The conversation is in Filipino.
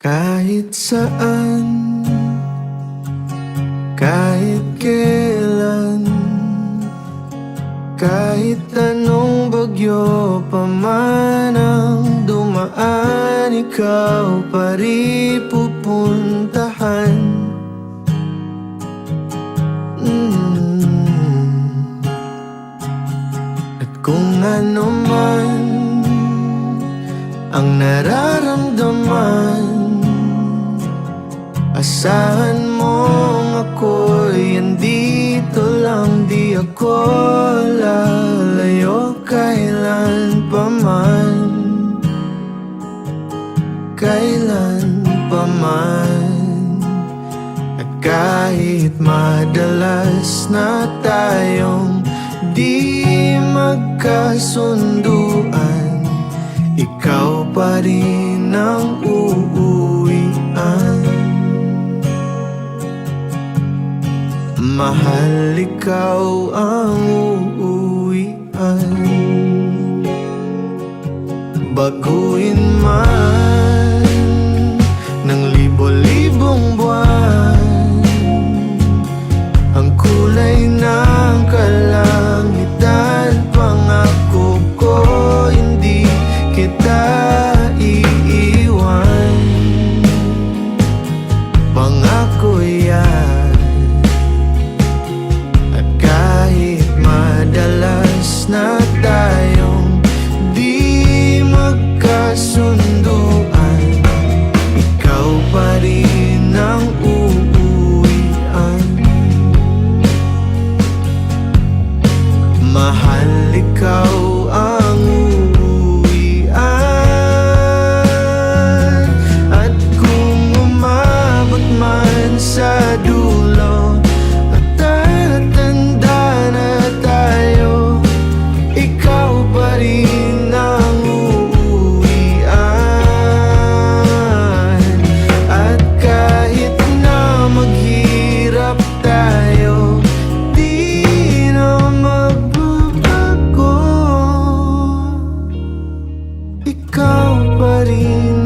Kahit saan, kahit kailan, kahit anong bagyo pa man ang dumaan, ikaw pa rin pupuntahan. At kung ano man ang nararamdaman, asahan mong ako'y andito lang. Di ako lalayo kailan pa man, kailan pa man. At kahit madalas na tayong di magkasunduan, ikaw pa rin ang uuwian. Mahal, ikaw ang uuwian. Baguhin man ng libo-libong buwan ang kulay ng kalangitan, pangako ko hindi kita iiwan. Pangako yan. At kahit madalas na tayong di magkasunduan, ikaw pa rin ang uuwian. Mahal, ikaw ang uuwian. At kung umabot man sa dulo at tatanda na tayo, ikaw pa rin ang uuwian. At kahit na maghirap tayo, di na magbabago, ikaw pa rin